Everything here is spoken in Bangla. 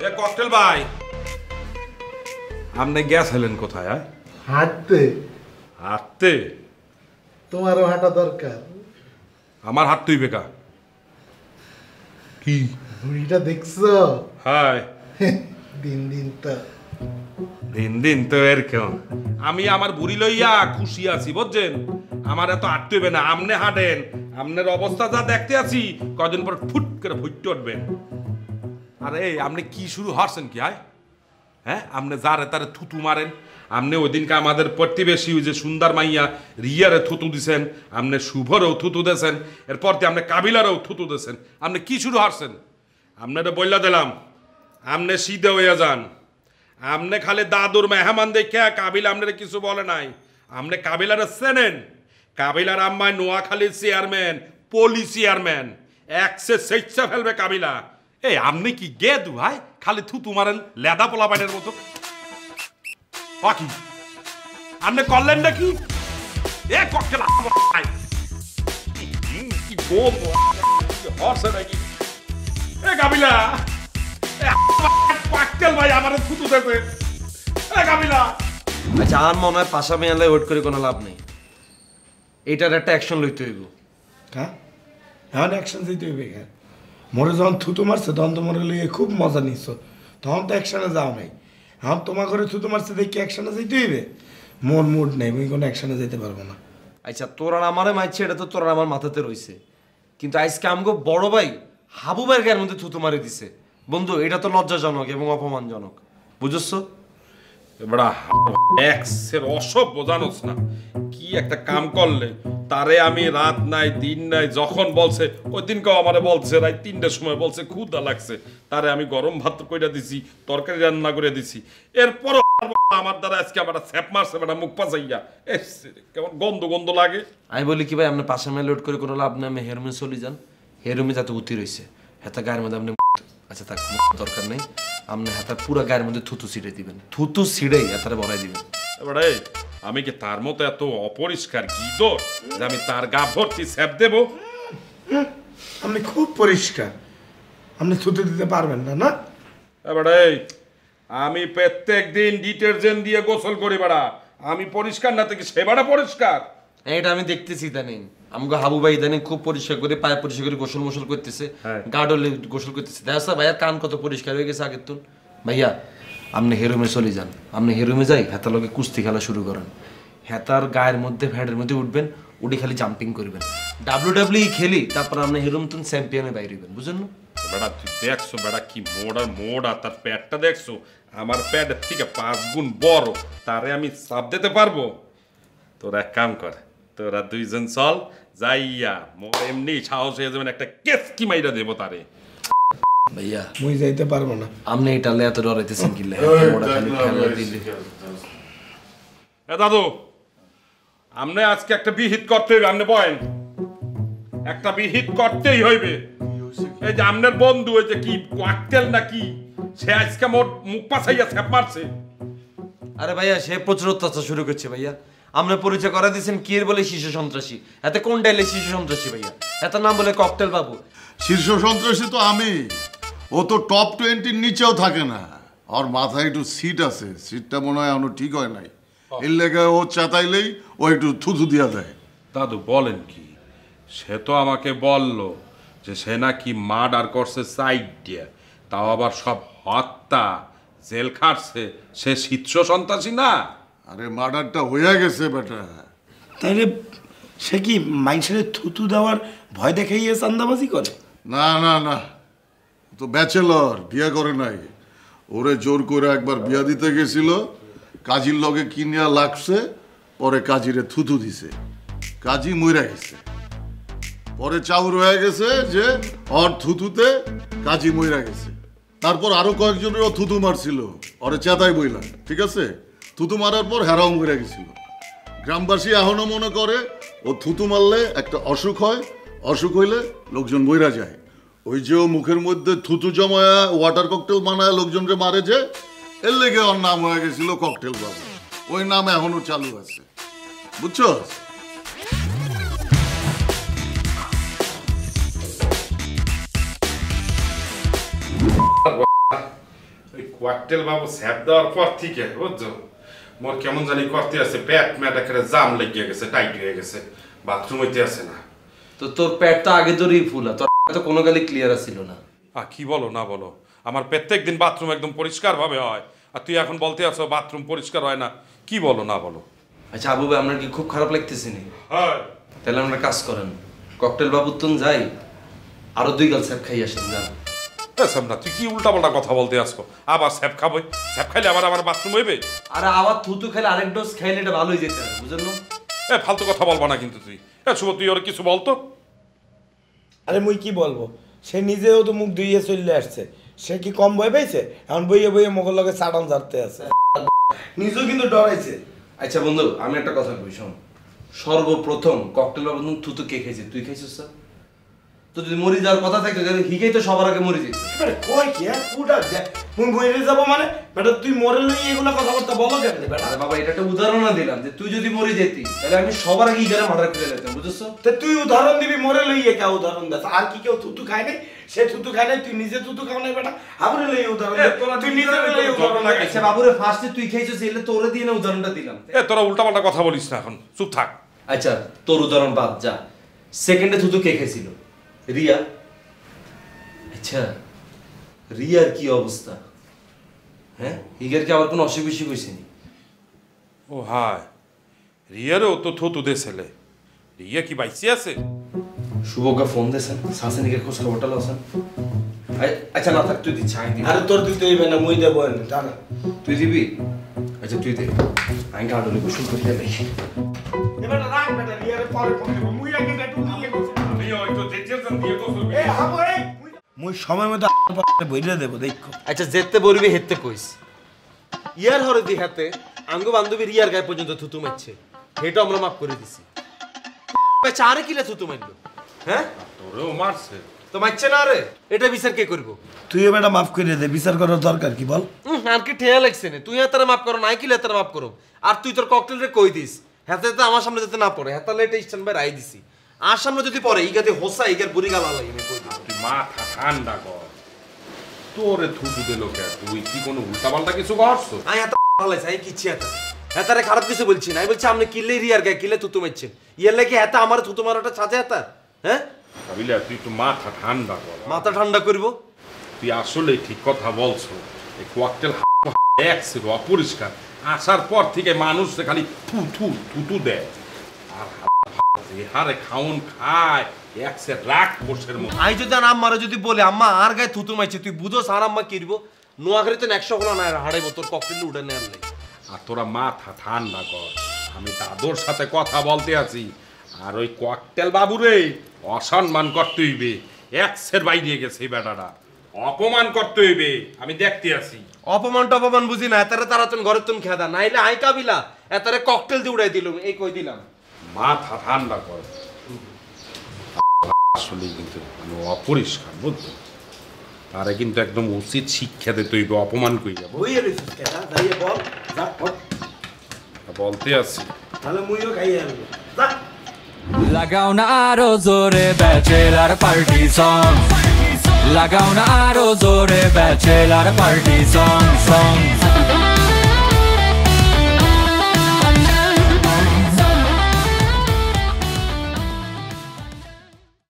এ ককটেল ভাই, আপনি গেছিলেন কোথায়? হাঁটতে। হাঁটতে? তোমারও হাঁটা দরকার। আমার হাঁট তুই বেকা কি বুড়িটা দেখছো? হাই দিন দিন তো দিন দিন তো এরকম। আমি আমার বুড়ি লইয়া খুশি আছি বুঝছেন। আমার এত হাঁটতে হবে না, আমনে হাঁটেন। আমনের অবস্থা যা দেখতে আছি কদিন পর ফুট করে ফুটতে উঠবেন। আরে আপনি কি শুরু হারছেন কি? হ্যাঁ, আপনি যারে তারে থুতু মারেন। আপনি ওই দিনকে আমাদের প্রতিবেশী ওই যে সুন্দর মাইয়া রিয়ারে থুতু দিছেন, আপনি শুভরেও থুতু দিয়েছেন, এরপর দিয়ে আপনি কাবিলারেও থুতু দিয়েছেন। আপনি কি শুরু হারছেন? আপনারা বললা দিলাম আপনি সিধে হইয়া যান। আপনি খালি দাদুর মেহমান দেখে কাবিলা আপনারা কিছু বলে নাই। আপনি কাবিলারে চেনেন? কাবিলার আম্মায় নোয়াখালীর চেয়ারম্যান, পলি চেয়ারম্যান, একসে স্বেচ্ছা ফেলবে কাবিলা। এই আপনি কি গেদু ভাই? খালি থুতু মারেন লেদা পোলা পাইনের মতো। কি আপনি করলেন নাকি? এ ককটেল কি গোপ হর্ষে নাকি? এ কাবিলা, ককটেল ভাই আমার থুতু দেবে। এ কাবিলা, আচ্ছা আর মনে হয় পাশা মেয়ালে ওয়েট করে কোনো লাভ নেই। এটার একটা অ্যাকশন লইতে হইব। হ্যাঁ, এখন অ্যাকশন দিতে হইবে। মরে যখন থুতু মারছে তখন তো মরে লিয়ে খুব মজা নিচ্ছ, তখন তো অ্যাকশনে যাও নাই। এখন তোমার ঘরে থুতু মারছে দেখি অ্যাকশনে যেতে হইবে। মোর মুড নেই, আমি কোনো অ্যাকশনে যেতে পারবো না। আচ্ছা তোর আর আমারে মারছে, এটা তো তোর আর আমার মাথাতে রইছে। কিন্তু আজকে আমগো বড় ভাই হাবু ভাইয়ের গায়ের মধ্যে থুতু মারি দিছে। বন্ধু এটা তো লজ্জাজনক এবং অপমানজনক, বুঝছো? এবারে এক্সের অসভ্য জানোস না কি একটা কাম করলে তারে আমি রাত নাই দিন নাই যখন বলছে ওই দিনকেও আমারে বলছে রাত 3টার সময় বলছে ক্ষুধা লাগছে, তারে আমি গরম ভাত কইরা দিছি, তরকারি রান্না করে দিছি। এরপর আমার দ্বারা আজকে আমার ছ্যাপ মারছে, বেটা মুখ পাচাইয়া কেমন গন্ধ গন্ধ লাগে। আমি বলি কি ভাই আপনি পাশা মেয়ে লোড করে কোনো লাভ নেই, আমি হেরুমে চলে যান। হেরুমে যাতে উতি রয়েছে হেতা গায়ের মধ্যে আপনি আচ্ছা থাক দরকার নেই, আপনি হাতার পুরো গায়ের মধ্যে থুতু ছিঁড়ে দিবেন, থুতু ছিঁড়েই হাতারে ভরাই দিবেন। এবারে আমি কি তার মতো এত অপরিষ্কার গিদর যে আমি তার গা ভর্তি ছ্যাপ দেবো? আপনি খুব পরিষ্কার, আপনি থুতু দিতে পারবেন না না? এবারে আমি প্রত্যেক দিন ডিটারজেন্ট দিয়ে গোসল করি বেড়া, আমি পরিষ্কার না থেকে সে বেড়া পরিষ্কার? এটা আমি দেখতেছি ইদানিং আমাকে হাবু ভাই ইদানিং খুব পরিষ্কার করে পায়ে পরিষ্কার করে গোসল মোসল করতেছে, গার্ডলে গোসল করতেছে। দেখা ভাইয়ার কান কত পরিষ্কার হয়ে গেছে আগের তুন। ভাইয়া আপনি হেরুমে চলে যান, আপনি হেরুমে যাই হেতার লগে কুস্তি খেলা শুরু করেন। হেতার গায়ের মধ্যে ফ্যাটের মধ্যে উঠবেন, উঠে খালি জাম্পিং করবেন, ডাব্লিউডাব্লিউ খেলি, তারপর আপনি হেরুম তুন চ্যাম্পিয়নে বাইরে হইবেন, বুঝলেন না? বেড়া তুই দেখছো বেড়া কি মোড়া তার প্যাটটা দেখছো? আমার প্যাটের থেকে 5 গুণ বড়, তারে আমি চাপ দিতে পারবো? তোরা এক কাম কর, তোরা দুইজন চল যাইয়া মোর এমনি সাহস হয়ে যাবেন, একটা কেসকি মাইরা দেবো তারে। ভাইয়া মুই যাইতে পারবো না। আপনি এটা এত ডরাইতেছেন কিল্লে? এ দাদু, আমনে আজকে একটা বিহিত করতে হইবে, আমনে বলেন একটা বিহিত করতেই হইবে। এই যে আমনের বন্ধু ওই যে কি কোয়াক্টেল নাকি, সে আজকে মোট মুখ পাছাইয়া ছ্যাপ মারছে। আরে ভাইয়া সে প্রচুর অত্যাচার শুরু করছে ভাইয়া। আপনি পরিচয় করা দিয়েছেন কি এর বলে শিশু সন্ত্রাসী, এতে কোন ডাইলে শিশু সন্ত্রাসী ভাইয়া? এত নাম বলে ককটেল বাবু। শীর্ষ সন্ত্রাসী তো আমি, ও তো টপ 20-র নিচেও থাকে না। আর মাথায় একটু সিট আছে, সিটটা মনে হয় এখনো ঠিক হয় নাই, এর লেগে ও চাতাইলেই ও একটু থুথু দিয়া দেয়। দাদু বলেন কি? সে তো আমাকে বললো যে সে নাকি মার্ডার করছে সাইড দিয়ে, তাও আবার সব হত্যা, জেল খাটছে। সে শীর্ষ সন্ত্রাসী না? আরে মার্ডারটা হয়ে গেছে বেটা। তাইলে সে কি মাইনসের থুতু দেওয়ার ভয় দেখাইয়ে চান্দাবাজি করে? না না না, তো ব্যাচেলর, বিয়ে করে নাই। ওরে জোর করে একবার বিয়া দিতে গেছিল, কাজীর লগে কিনিয়া লাগছে, পরে কাজীরে থুতু দিছে, কাজী মইরা গেছে। পরে চাউর হয়ে গেছে যে ওর থুতুতে কাজী মইরা গেছে। তারপর আরো কয়েকজনেরও থুতু মারছিল, ওরে চেতাই বইলা, ঠিক আছে? থুতু মারার পর হেরাও মরে গেছিল। গ্রামবাসী এখনো মনে করে ও থুতু মারলে একটা অসুখ হয়, অসুখ হইলে লোকজন মইরা যায়। ওই যে ও মুখের মধ্যে থুতু জমায়া ওয়াটার ককটেল বানায় লোকজনকে মারে, যে এর লেগে ওর নাম হয়ে গেছিল ককটেল বাবু। ওই নাম এখনো চালু আছে, বুঝছো? ওই কোয়ার্টেল বাবু স্যাপ দেওয়ার পর থেকে বুঝছো মোর কেমন জানি করতে আছে, পেট ম্যাট একেবারে জাম লেগে গেছে, টাইট হয়ে গেছে, বাথরুম হইতে আছে না। তো তোর পেট তো আগে তোরই ফুলা, তোর তো কোনো গালি ক্লিয়ার ছিল না। কি বলো না বলো, আমার প্রত্যেক দিন বাথরুম একদম পরিষ্কার ভাবে হয়, আর তুই এখন বলতে আছো বাথরুম পরিষ্কার হয় না। কি বলো না বলো। আচ্ছা আবু ভাই, আপনার কি খুব খারাপ লাগতেছে নি? হ্যাঁ, তাহলে আমরা কাজ করেন, ককটেল বাবুর তুন যাই, আরো 2 গাল স্যাপ খাই আসেন। যান না, তুই কি উল্টা পাল্টা কথা বলতে আসছো? আবার স্যাপ খাবো? স্যাপ খাইলে আবার আমার বাথরুম হইবে? আরে আবার থুতু খাইলে আরেক ডোজ খাইলে এটা ভালো হয়ে যেতে হবে, বুঝলেন না? ফালতু কথা বলবা না কিন্তু তুই। শুভ, তুই ওর কিছু বলতো। আরে মুই কি বলবো, সে নিজেও তো মুখ ধুইয়ে চলে আসছে, সে কি কম ভয় পাইছে? এখন বইয়ে বইয়ে মোগল লগে চাটান ঝাড়তে আছে, নিজেও কিন্তু ডরাইছে। আচ্ছা বন্ধু, আমি একটা কথা কই শোন, সর্বপ্রথম ককটেল বাবু থুতু কে খাইছে? তুই খাইছিস স্যার? তো যদি মরি যাওয়ার কথা থাকতো তাহলে হিকেই তো সবার আগে মরে যেত। এবারে কই কি আর পুডা দে মুই বইরে যাব মানে বেটা, তুই মরে লই এগুলা কথাবার্তা বলো কেন বেটা? আরে বাবা, এটা একটা উদাহরণ দিলাম যে তুই যদি মরে যেতি তাহলে আমি সবার আগে ইগারে মার্ডার করে দিতাম, বুঝছস? তে তুই উদাহরণ দিবি, মরে লই একা উদাহরণ দাস। আর কি কেউ থুতু খায় নাই? সে থুতু খায় নাই, তুই নিজে থুতু খাও নাই বেটা, আবরে লই উদাহরণ দে। তুই নিজে লই উদাহরণ দে। আচ্ছা বাবুরে, ফার্স্টে তুই খাইছিস, এলে তোরে দিয়ে না উদাহরণটা দিলাম। তোরা উল্টা পাল্টা কথা বলিস না, এখন চুপ থাক। আচ্ছা তোর উদাহরণ বাদ যা, সেকেন্ডে থুতু কে খাইছিল? রিয়া। আচ্ছা রিয়ার কি অবস্থা? হ্যাঁ, হিগের কি আবার কোনো অসুখ বিসুখ হয়েছে নি? ও হায়, রিয়ারও তো থুতু দে ছেলে। রিয়া কি বাইসি আছে? শুভকা ফোন দিয়েছেন, শাসনিকের খোঁজ খবরটা লছেন? আচ্ছা না থাক, তুই দিচ্ছি, আমি দিবি। আরে তোর দিতে হইবে না, মুই দেব না, জানা। তুই দিবি? আচ্ছা তুই দে, আমি গাড়লে গোসল করি যাবে। এবারে রাখ বেটা, রিয়ারে পরে ফোন দেব, মুই আগে একটু নিয়ে গোসল। আমি হয়তো দেখেছেন দিয়ে গোসল এ হাবো এই মুই সময় মতো বইরা দেব, দেখো। আচ্ছা যেতে বলবি হেতে কইস, ইয়ার হরে দি হাতে আঙ্গ বান্ধবী রিয়ার গায়ে পর্যন্ত থুতু মারছে, এটা আমরা মাফ করে দিছি। চারে কিলে থুতু মারলো? হ্যাঁ তোরেও মারছে তো মারছে না রে, এটা বিচার কে করবো? তুই বেটা মাফ করে দে, বিচার করার দরকার কি বল? আর কি ঠেয়া লাগছে না, তুই হাতারে মাফ করো, নাই কিলে হাতারে মাফ করো। আর তুই তোর ককটেল রে কই দিস হাতে যাতে আমার সামনে যাতে না পড়ে, হাতালে এটা স্ট্যান্ড বাই রাই দিছি। আর সামনে যদি পড়ে ইগাতে হোসা ইগার বুড়ি গালা লাগে, আমি কই দিছি। তুই মাথা ঠান্ডা কর, তোরে থুতু দিল কে? তুই কি কোনো উল্টা পাল্টা কিছু করছো? আমি হাতা ভালাইছি, আমি কিচ্ছি হাতা হাতারে খারাপ কিছু বলছি না, আমি বলছি আপনি কিলে রিয়ার গায়ে কিলে থুতু মারছেন, ইয়ের লাগে হাতা আমার থুতু মারাটা ছাঁচে হাতা? হ্যাঁ ভাবিলে তুই একটু মাথা ঠান্ডা কর। মাথা ঠান্ডা করবো? তুই আসলে ঠিক কথা বলছো। এই কোয়াক্টেল এক ছিল অপরিষ্কার, আসার পর থেকে মানুষ খালি থুতু দেয়, আর হারে খাউন খায় একসে রাগ বসের মতো। আমি যদি আর আম্মারে যদি বলে আম্মা আর গায়ে থুতু মারছে, তুই বুঝোস আর আম্মা কি দিব? নোয়াখালীতে 100 গোলা না হাড়াইবো তোর ককটেল উঠে নেওয়ার লাগে। আর তোরা মাথা ঠান্ডা কর, আমি দাদুর সাথে কথা বলতে আছি। আর ওই ককটেল বাবুরে অসম্মান করতে হইবে, একসের বাইরে গেছে এই বেটাটা, অপমান করতে হইবে, আমি দেখতে আছি। অপমান টপমান বুঝি না, এতারে তারা তুমি ঘরের তুমি খেদা নাইলে আই কাবিলা এতারে ককটেল দিয়ে উড়াই দিলাম, এই কই দিলাম। মাথা ঠান্ডা কর, আসলে কিন্তু মানে অপরিষ্কার বুঝছো, তারে কিন্তু একদম উচিত শিক্ষা দিতে হইবে, অপমান কই যাব বইয়ে রইছিস কেন? যাইয়ে বল, যা বল। বলতে আছি। তাহলে মুইও খাইয়ে আনবো, যা। লাগাও না আরো জোরে ব্যাচেলার পার্টি সং, লাগাও না আরো জোরে ব্যাচেলার পার্টি সং।